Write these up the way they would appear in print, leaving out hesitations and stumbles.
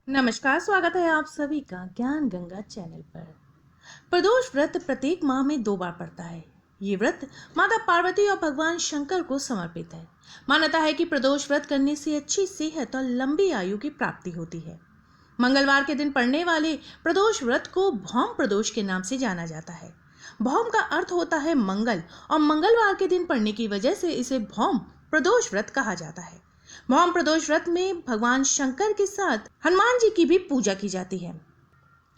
नमस्कार, स्वागत है आप सभी का ज्ञान गंगा चैनल पर। प्रदोष व्रत प्रत्येक माह में 2 बार पड़ता है। ये व्रत माता पार्वती और भगवान शंकर को समर्पित है। मान्यता है कि प्रदोष व्रत करने से अच्छी सेहत और लंबी आयु की प्राप्ति होती है। मंगलवार के दिन पड़ने वाले प्रदोष व्रत को भौम प्रदोष के नाम से जाना जाता है। भौम का अर्थ होता है मंगल और मंगलवार के दिन पड़ने की वजह से इसे भौम प्रदोष व्रत कहा जाता है। भौम प्रदोष व्रत में भगवान शंकर के साथ हनुमान जी की भी पूजा की जाती है।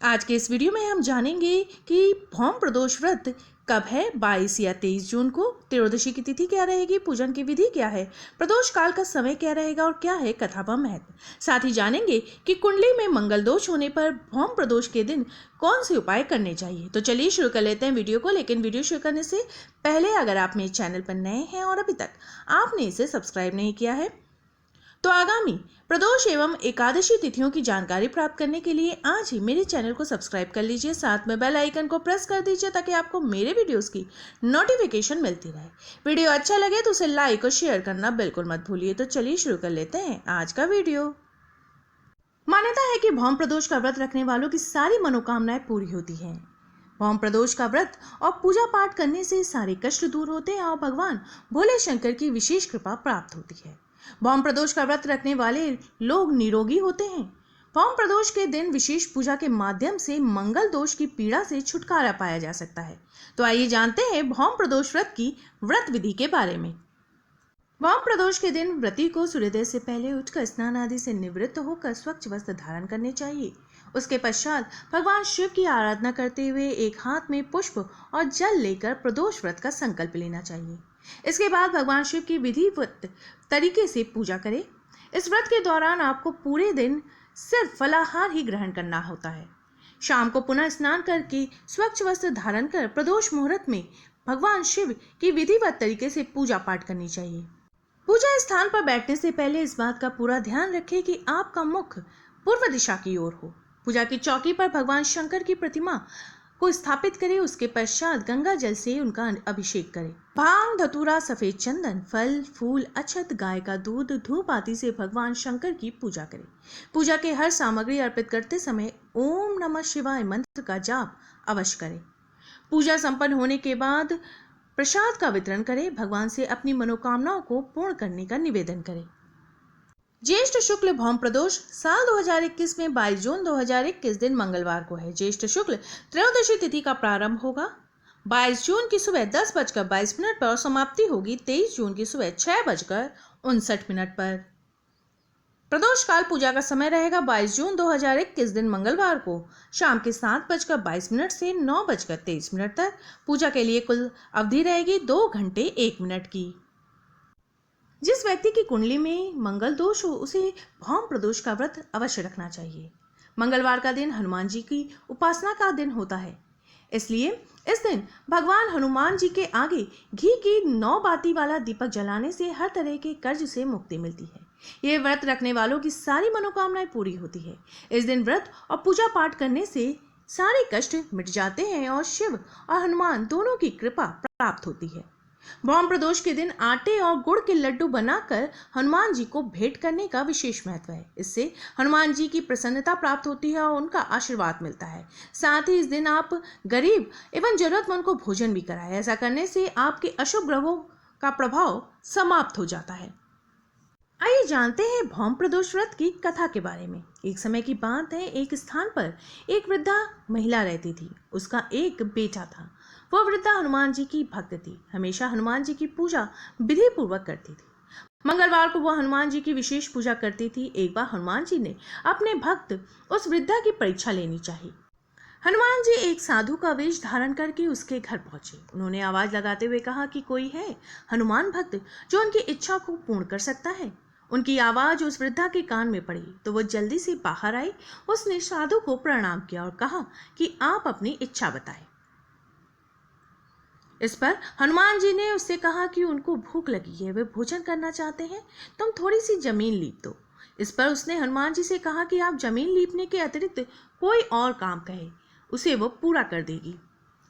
आज के इस वीडियो में हम जानेंगे कि भौम प्रदोष व्रत कब है, 22 या 23 जून को। त्रयोदशी की तिथि क्या रहेगी, पूजन की विधि क्या है, प्रदोष काल का समय क्या रहेगा और क्या है कथा व महत्व। साथ ही जानेंगे कि कुंडली में मंगल दोष होने पर भौम प्रदोष के दिन कौन से उपाय करने चाहिए। तो चलिए शुरू कर लेते हैं वीडियो को। लेकिन वीडियो शुरू करने से पहले अगर आप मेरे चैनल पर नए हैं और अभी तक आपने इसे सब्सक्राइब नहीं किया है तो आगामी प्रदोष एवं एकादशी तिथियों की जानकारी प्राप्त करने के लिए आज ही मेरे चैनल को सब्सक्राइब कर लीजिए। साथ में बेल आइकन को प्रेस कर दीजिए ताकि आपको मेरे वीडियोस की नोटिफिकेशन मिलती रहे। वीडियो अच्छा लगे तो उसे लाइक और शेयर करना बिल्कुल मत भूलिए। तो चलिए शुरू कर लेते हैं आज का वीडियो। मान्यता है कि भौम प्रदोष का व्रत रखने वालों की सारी मनोकामनाएं पूरी होती हैं। भौम प्रदोष का व्रत और पूजा पाठ करने से सारे कष्ट दूर होते हैं और भगवान भोले शंकर की विशेष कृपा प्राप्त होती है। भौम प्रदोष का व्रत रखने वाले लोग निरोगी होते हैं। भौम प्रदोष के दिन विशेष पूजा के माध्यम से मंगल दोष की पीड़ा से छुटकारा पाया जा सकता है। तो आइए जानते हैं भौम प्रदोष व्रत की व्रत विधि के बारे में। भौम प्रदोष के दिन व्रती को सूर्योदय से पहले उठकर स्नान आदि से निवृत्त होकर स्वच्छ वस्त्र धारण करने चाहिए। उसके पश्चात भगवान शिव की आराधना करते हुए एक हाथ में पुष्प और जल लेकर प्रदोष व्रत का संकल्प लेना चाहिए। इसके बाद भगवान शिव की विधिवत तरीके से पूजा करें। इस व्रत के दौरान आपको पूरे दिन सिर्फ फलाहार ही ग्रहण करना होता है। शाम को पुनः स्नान करके स्वच्छ वस्त्र धारण कर प्रदोष मुहूर्त में भगवान शिव की विधिवत तरीके से पूजा पाठ करनी चाहिए। पूजा स्थान पर बैठने से पहले इस बात का पूरा ध्यान रखें कि आपका मुख पूर्व दिशा की ओर हो। पूजा की चौकी पर भगवान शंकर की प्रतिमा को स्थापित करें। उसके पश्चात गंगा जल से उनका अभिषेक करें। भांग, धतूरा, सफेद चंदन, फल, फूल, अक्षत, गाय का दूध, धूप आदि से भगवान शंकर की पूजा करें। पूजा के हर सामग्री अर्पित करते समय ओम नमः शिवाय मंत्र का जाप अवश्य करें। पूजा संपन्न होने के बाद प्रसाद का वितरण करें। भगवान से अपनी मनोकामनाओं को पूर्ण करने का निवेदन करें। ज्येष्ठ शुक्ल भौम प्रदोष साल 2021 में 22 जून 2021 दिन मंगलवार को है। ज्येष्ठ शुक्ल त्रयोदशी तिथि का प्रारंभ होगा 22 जून की सुबह 10:22 पर और समाप्ति होगी 23 जून की सुबह 6:59 पर। प्रदोष काल पूजा का समय रहेगा 22 जून 2021 दिन मंगलवार को शाम के 7:22 से 9:23 तक। पूजा के लिए कुल अवधि रहेगी 2 घंटे 1 मिनट की। जिस व्यक्ति की कुंडली में मंगल दोष हो उसे भौम प्रदोष का व्रत अवश्य रखना चाहिए। मंगलवार का दिन हनुमान जी की उपासना का दिन होता है, इसलिए इस दिन भगवान हनुमान जी के आगे घी की 9 बाती वाला दीपक जलाने से हर तरह के कर्ज से मुक्ति मिलती है। यह व्रत रखने वालों की सारी मनोकामनाएं पूरी होती है। इस दिन व्रत और पूजा पाठ करने से सारे कष्ट मिट जाते हैं और शिव और हनुमान दोनों की कृपा प्राप्त होती है। भौम प्रदोष के दिन आटे और गुड़ के लड्डू बनाकर हनुमान जी को भेंट करने का विशेष महत्व है। इससे हनुमान जी की प्रसन्नता प्राप्त होती है और उनका आशीर्वाद मिलता है। साथ ही इस दिन आप गरीब एवं जरूरतमंद को भोजन भी कराएं। ऐसा करने से आपके अशुभ ग्रहों का प्रभाव समाप्त हो जाता है। आइए जानते हैं भौम प्रदोष व्रत की कथा के बारे में। एक समय की बात है, एक स्थान पर एक वृद्धा महिला रहती थी। उसका एक बेटा था। वह वृद्धा हनुमान जी की भक्त थी, हमेशा हनुमान जी की पूजा विधि पूर्वक करती थी। मंगलवार को वह हनुमान जी की विशेष पूजा करती थी। एक बार हनुमान जी ने अपने भक्त उस वृद्धा की परीक्षा लेनी चाहिए। हनुमान जी एक साधु का वेश धारण करके उसके घर पहुंचे। उन्होंने आवाज लगाते हुए कहा कि कोई है हनुमान भक्त जो उनकी इच्छा को पूर्ण कर सकता है। उनकी आवाज उस वृद्धा के कान में पड़ी तो वह जल्दी से बाहर आई। उसने साधु को प्रणाम किया और कहा कि आप अपनी इच्छा बताएं। इस पर हनुमान जी ने उससे कहा कि उनको भूख लगी है, वे भोजन करना चाहते हैं, तुम थोड़ी सी जमीन लीप दो। इस पर उसने हनुमान जी से कहा कि आप जमीन लीपने के अतिरिक्त कोई और काम कहे, उसे वो पूरा कर देगी।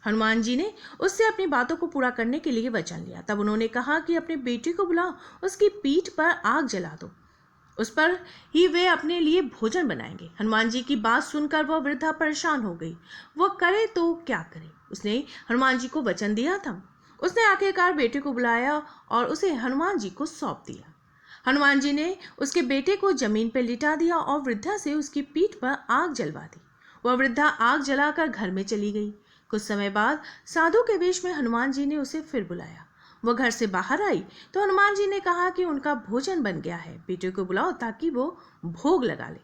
हनुमान जी ने उससे अपनी बातों को पूरा करने के लिए वचन लिया। तब उन्होंने कहा कि अपने बेटे को बुलाओ, उसकी पीठ पर आग जला दो। उस पर ही वे अपने लिए भोजन बनाएंगे। हनुमान जी की बात सुनकर वह वृद्धा परेशान हो गई। वह करे तो क्या करे? उसने हनुमान जी को वचन दिया था। उसने आखिरकार बेटे को बुलाया और उसे हनुमान जी को सौंप दिया। हनुमान जी ने उसके बेटे को जमीन पर लिटा दिया और वृद्धा से उसकी पीठ पर आग जलवा दी। वह वृद्धा आग जलाकर घर में चली गई। कुछ समय बाद साधु के वेश में हनुमान जी ने उसे फिर बुलाया। वह घर से बाहर आई तो हनुमान जी ने कहा कि उनका भोजन बन गया है, बेटे को बुलाओ ताकि वो भोग लगा ले।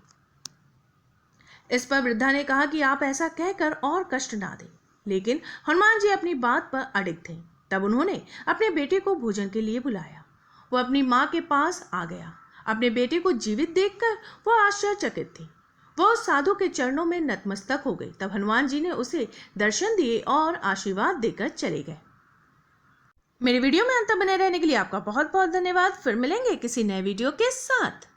इस पर वृद्धा ने कहा कि आप ऐसा कहकर और कष्ट ना दें, लेकिन हनुमान जी अपनी बात पर अड़िग थे। तब उन्होंने अपने बेटे को भोजन के लिए बुलाया। वो अपनी माँ के पास आ गया। अपने बेटे को जीवित देखकर वह आश्चर्यचकित थी। वह उस साधु के चरणों में नतमस्तक हो गई। तब हनुमान जी ने उसे दर्शन दिए और आशीर्वाद देकर चले गए। मेरे वीडियो में अंत तक बने रहने के लिए आपका बहुत बहुत धन्यवाद। फिर मिलेंगे किसी नए वीडियो के साथ।